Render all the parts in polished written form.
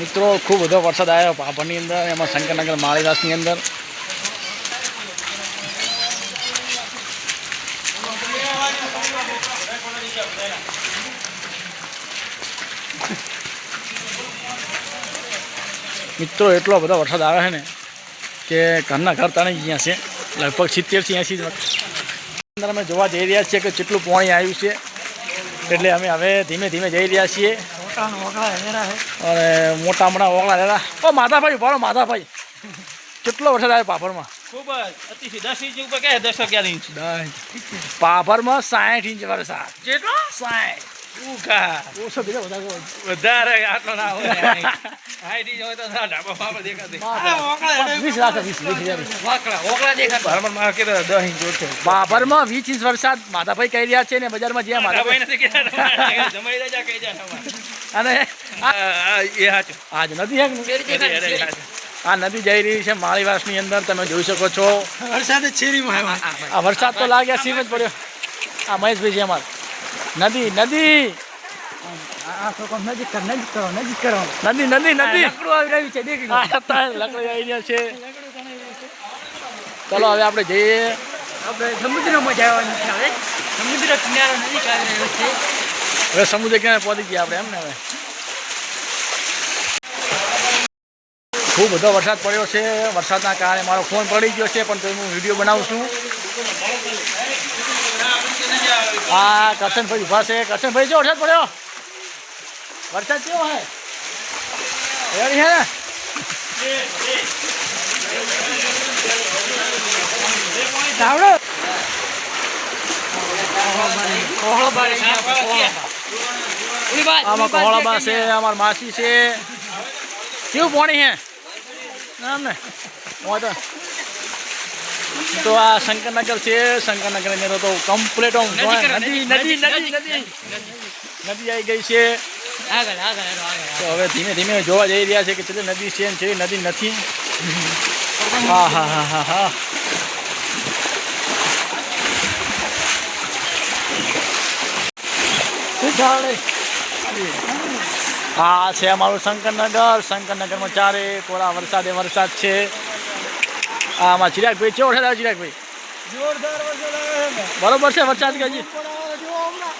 મિત્રો ખૂબ બધો વરસાદ આવ્યો પાપડની અંદર, એમાં શંકરનગર માળીદાસની અંદર. મિત્રો એટલો બધો વરસાદ આવે છે ને કે ઘરના ઘર તણાઈ ગયા છે. લગભગ 70 થી 80 અંદર અમે જોવા જઈ રહ્યા છીએ કે કેટલું પાણી આવ્યું છે. એટલે અમે હવે ધીમે ધીમે જઈ રહ્યા છીએ. અને મોટા મોટા ઓગળા લેરા. ઓ માધાભાઈ ભાડો માધાભાઈ, કેટલો વરસાદ આવ્યો પાપરમાં? ખૂબ જ અતિશય 10 ઇંચ ઉપર કે 10 11 ઇંચ. પાપરમાં 60 ઇંચ વરસાદ. કેટલો? 60. ઉકા ઓછો બીજો વધારે આટલો ના હોય. હાઈટ ઇંચ હોય તો ઢાબા પાપડ દેખાતી. 20 લાખ 20 ઓકળા દેખાતા. પાપડમાં કે 10 ઇંચ ઓછો. પાપરમાં 20 ઇંચ વરસાદ માધાભાઈ કહી રહ્યા છે ને બજારમાં જ્યાં માધાભાઈ નથી કહેતા જમાઈ રાજા કહી જાય. અને એ હાચું આજ નદી આ નદી જઈ રહી છે માળીવાસની અંદર. તમે જોઈ શકો છો વરસાદ છેરીમાં આ વરસાદ તો લાગ્યા સીમ જ પડ્યો. આ મહેશભાઈ છે અમારે. નદી નદી નજીક કરો નદી નદી નદી લકડું આવી રહ્યું છે. લકડી આવી રહ્યા છે. ચલો હવે આપણે જઈએ. આપણે સમુદ્રમાં મજા આવવાની છે. હવે સમુદ્ર કિનારો નજીક આવી રહ્યો છે. હવે સમુદ્ર કિનારે પહોંચી ગયા આપણે. એમ ને હવે ખૂબ બધો વરસાદ પડ્યો છે. વરસાદના કારણે મારો ફોન પડી ગયો છે, પણ તો હું વિડીયો બનાવું છું. હા કરશનભાઈ ઉભા છે. કરશનભાઈ જો વરસાદ પડ્યો. વરસાદ કેવો હે? રેડી હે ને? આમાં કોહળાબા છે, અમારા માસી છે. કેવું પાણી હે આમ ને? તો આ શંકરનગર છે. શંકરનગર અંદર તો કમ્પ્લીટ નદી નદી નદી નદી નદી આવી ગઈ છે. તો હવે ધીમે ધીમે જોવા જઈ રહ્યા છે કે તે નદી છે ને છે નદી નથી. હા હા હા હા હા હા છે અમારું શંકરનગર. શંકરનગરમાં ચારે કોરા વરસાદે વરસાદ છે. આમાં ચિરાગભાઈ કેવો વરસાદ આવે? ચિરાગભાઈ બરોબર છે વરસાદ કે હજી?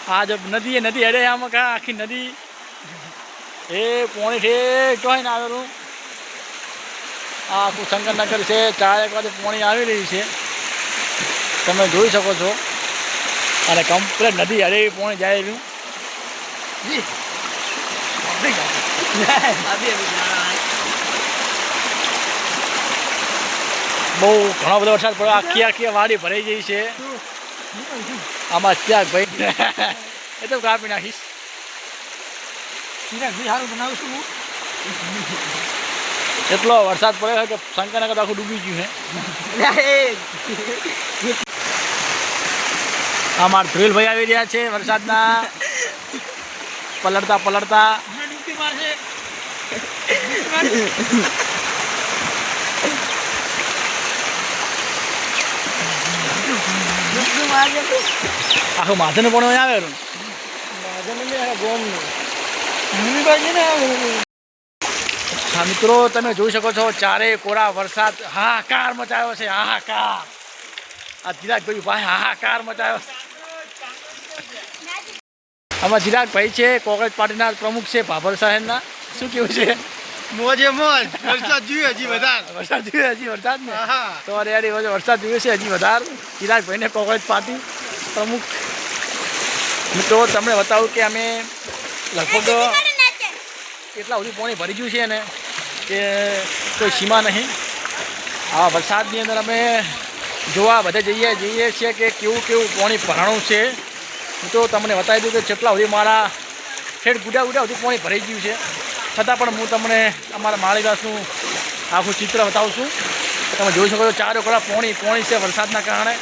હા જો નદી નદી હેડે આમાં કા આખી નદી એ પોણી ઠેક હોય ને આવેલું. આ આખું શંકરનગર છે. 4 વાગે પોણી આવી રહી છે, તમે જોઈ શકો છો. અને કમ્પ્લેટ નદી હેડે પોણી જાય રહ્યું. બહુ ઘણો બધો વરસાદ પડ્યો. આખી આખી વાડી ભરાઈ ગઈ છે. આમાં ક્યાંક ભાઈ એ તો કાપી નાખીશ. સારું બનાવીશું. એટલો વરસાદ પડ્યો કે શંકરનગર આખું ડૂબી ગયું છે. અમારા ધ્રુલભાઈ આવી રહ્યા છે વરસાદના પલળતા પલળતા. આખું માધન પણ આવેલું. હા મિત્રો તમે જોઈ શકો છો ચારે કોરા વરસાદ હાહાકાર મચાયો છે. હાહાકાર. આ ચિરાગભાઈ ભાઈ હાહાકાર મચાયો. આમાં ચિરાગભાઈ છે, કોંગ્રેસ પાર્ટીના પ્રમુખ છે ભાભર શહેરના. શું કેવું છે? મોજે મોજ. વરસાદ જોઈએ હજી વધારે. વરસાદ જોઈએ હજી વરસાદ ને તો રેડી વરસાદ જોઈએ છે હજી વધારે. ચિરાગભાઈને કોંગ્રેસ પાર્ટી પ્રમુખ. મિત્રો તમને બતાવું કે અમે લગભગ એટલા સુધી પાણી ભરી ગયું છે ને કે કોઈ સીમા નહીં. આવા વરસાદની અંદર અમે જોવા બધે જઈએ છીએ કે કેવું કેવું પાણી ભરાણું છે. મિત્રો તમને બતાવી દઉં કે જેટલા સુધી મારા ઠેઠ ગુડા સુધી પાણી ભરાઈ ગયું છે. છતાં પણ હું તમને અમારા માળીદાસનું આખું ચિત્ર બતાવું છું. તમે જોઈ શકો છો ચારે કોરા પાણી છે વરસાદના કારણે.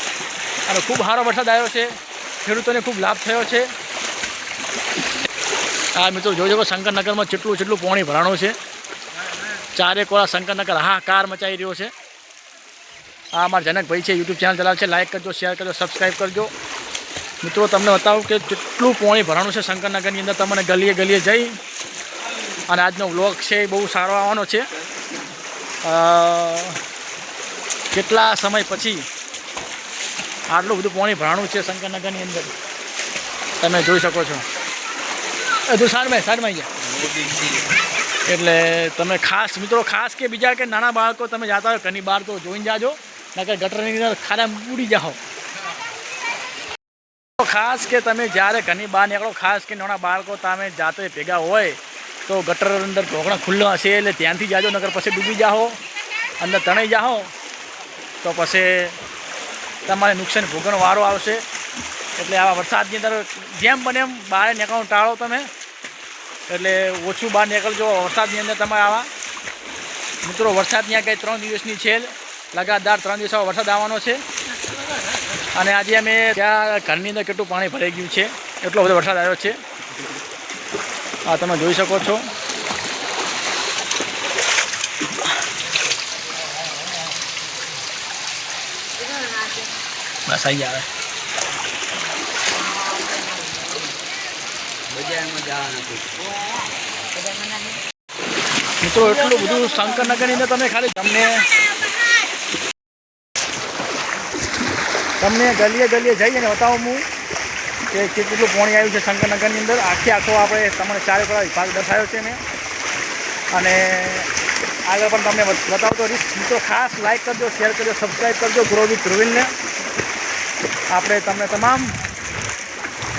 અને ખૂબ સારો વરસાદ આવ્યો છે. ખેડૂતોને ખૂબ લાભ થયો છે. હા મિત્રો જોઈ શકો શંકરનગરમાં જેટલું પાણી ભરાણું છે. ચારે કોરા શંકરનગર હાહાકાર મચાઈ રહ્યો છે. આ અમારા જનકભાઈ છે, યુટ્યુબ ચેનલ ચલાવે છે. લાઇક કરજો, શેર કરજો, સબસ્ક્રાઈબ કરજો. મિત્રો તમને બતાવું કે કેટલું પાણી ભરાણું છે શંકરનગરની અંદર. તમને ગલીએ ગલીએ જઈ અને આજનો વ્લોગ છે એ બહુ સારો આવવાનો છે. કેટલા સમય પછી આટલું બધું પાણી ભરાણું છે શંકરનગરની અંદર, તમે જોઈ શકો છો. હજુ સાઈડમાં ગયા એટલે તમે ખાસ મિત્રો, ખાસ કે બીજા કે નાના બાળકો તમે જતા હોય ઘરની બહાર તો જોઈને જાજો, નકર ગટરની અંદર ખાડા ઉડી જાઓ. ખાસ કે તમે જ્યારે ઘરની બહાર નીકળો, ખાસ કે નાના બાળકો તમે જાતે ભેગા હોય તો ગટર અંદર ઢોકણા ખુલ્લા હશે એટલે ત્યાંથી જાજો, નકર પછી ડૂબી જાઓ, અંદર તણાઈ જાઓ તો પછી તમારે નુકસાન ભોગવવાનો વારો આવશે. એટલે આવા વરસાદની અંદર જેમ બને એમ બહાર નીકળવાનું ટાળો તમે, એટલે ઓછું બહાર નીકળજો વરસાદની અંદર. તમારે આવા મિત્રો વરસાદ ત્યાં કંઈ 3 દિવસની છે, લગાતાર 3 દિવસ વરસાદ આવવાનો છે. અને આજે અમે ત્યાં ઘરની અંદર કેટલું પાણી ભરાઈ ગયું છે, એટલો બધો વરસાદ આવ્યો છે. આ તમે જોઈ શકો છો. બસ આવી આવે મિત્રો, એટલું બધું શંકરનગરની અંદર તમે ખાલી તમને ગલીએ જઈને બતાવું હું કે કેટલું પાણી આવ્યું છે શંકરનગરની અંદર. આખો આપણે તમને ચારે પર વિભાગ દર્શાવ્યો છે મેં, અને આગળ પણ તમને બતાવતો રહીશ. મિત્રો ખાસ લાઈક કરજો, શેર કરજો, સબસ્ક્રાઈબ કરજો ગ્રો વિથ ધ્રુવીલને. આપણે તમને તમામ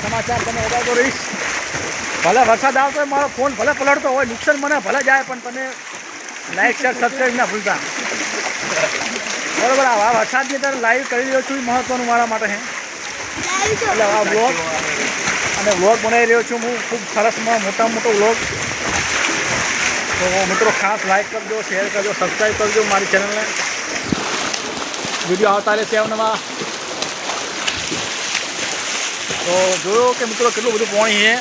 સમાચાર તમે બતાવતો રહીશ. ભલે વરસાદ આવતો હોય, મારો ફોન ભલે પલળતો હોય, નુકસાન મને ભલે જાય, પણ તમે લાઈક શેર સબસ્ક્રાઈબ ના ભૂલતા. બરાબર, આ વરસાદની અંદર લાઈવ કરી રહ્યો છું, મહત્વનું મારા માટે છે. એટલે આ વ્લોગ બનાવી રહ્યો છું હું, ખૂબ સરસમાં મોટો વ્લોગ. તો મિત્રો ખાસ લાઈક કરજો, શેર કરજો, સબસ્ક્રાઈબ કરજો મારી ચેનલને. વિડીયો આવતા રહેશે અવનવા. તો જોયો કે મિત્રો કેટલું બધું પાણી છે.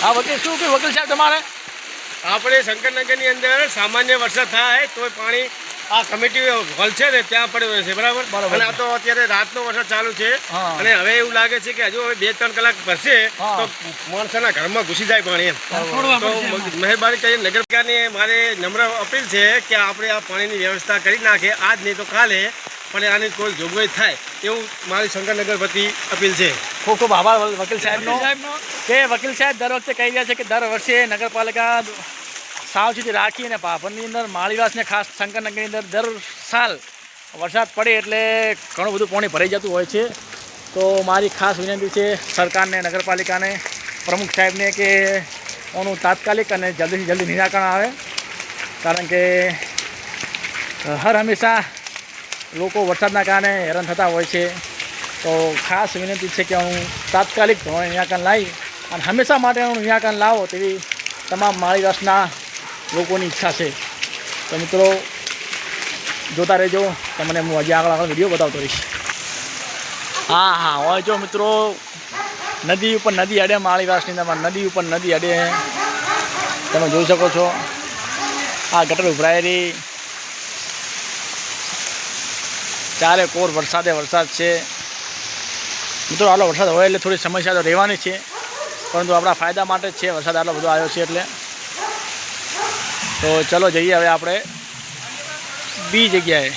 હા વકીલ, શું કહ્યું વકીલ સાહેબ તમારે? આપણે શંકરનગરની અંદર સામાન્ય વરસાદ થાય તો પાણી આ કમિટી હોલ છે ને ત્યાં પડ્યો છે, બરાબર. અને આ તો અત્યારે રાતનો વરસાદ ચાલુ છે, અને હવે એવું લાગે છે કે હજુ 2-3 કલાક ભરશે તો માણસોના ઘરમાં ઘૂસી જાય પાણી એમ. તો મહેરબાની કરીને નગરપાલિકાની મારે નમ્ર અપીલ છે કે આપણે આ પાણીની વ્યવસ્થા કરી નાખે, આજ નહીં તો કાલે, પણ આની કોઈ જોગવાઈ થાય એવું મારી શંકરનગર વતી અપીલ છે. ખૂબ ખૂબ આભાર વકીલ સાહેબનો. કે વકીલ સાહેબ દર વખતે કહી રહ્યા છે કે દર વર્ષે નગરપાલિકા સાવચેતી રાખી અને પાભરની અંદર માળીવાસને ખાસ શંકરનગરની અંદર દર સાલ વરસાદ પડે એટલે ઘણું બધું પાણી ભરાઈ જતું હોય છે. તો મારી ખાસ વિનંતી છે સરકારને, નગરપાલિકાને, પ્રમુખ સાહેબને કે એનું તાત્કાલિક અને જલ્દીથી જલ્દી નિરાકરણ આવે, કારણ કે હર હંમેશા લોકો વરસાદના કારણે હેરાન થતા હોય છે. તો ખાસ વિનંતી છે કે હું તાત્કાલિક ધોરણે નિરાકરણ લાવી અને હંમેશા માટે હું નિરાકરણ લાવો તેવી તમામ માળીવાસના લોકોની ઈચ્છા છે. તો મિત્રો જોતા રહેજો, તમને હું હજી આગળ વિડીયો બતાવતો રહીશ. હા હોય જો મિત્રો, નદી ઉપર નદી અડે, માળીવાસની અંદર નદી ઉપર નદી અડે, તમે જોઈ શકો છો. આ ગટર ઉભરાયેલી, ચારે કોર વરસાદ છે મિત્રો. આટલો વરસાદ હોય એટલે થોડી સમસ્યા તો રહેવાની છે, પરંતુ આપણા ફાયદા માટે જ છે. વરસાદ આટલો બધો આવ્યો છે એટલે. તો ચલો જઈએ હવે આપણે બી જગ્યાએ.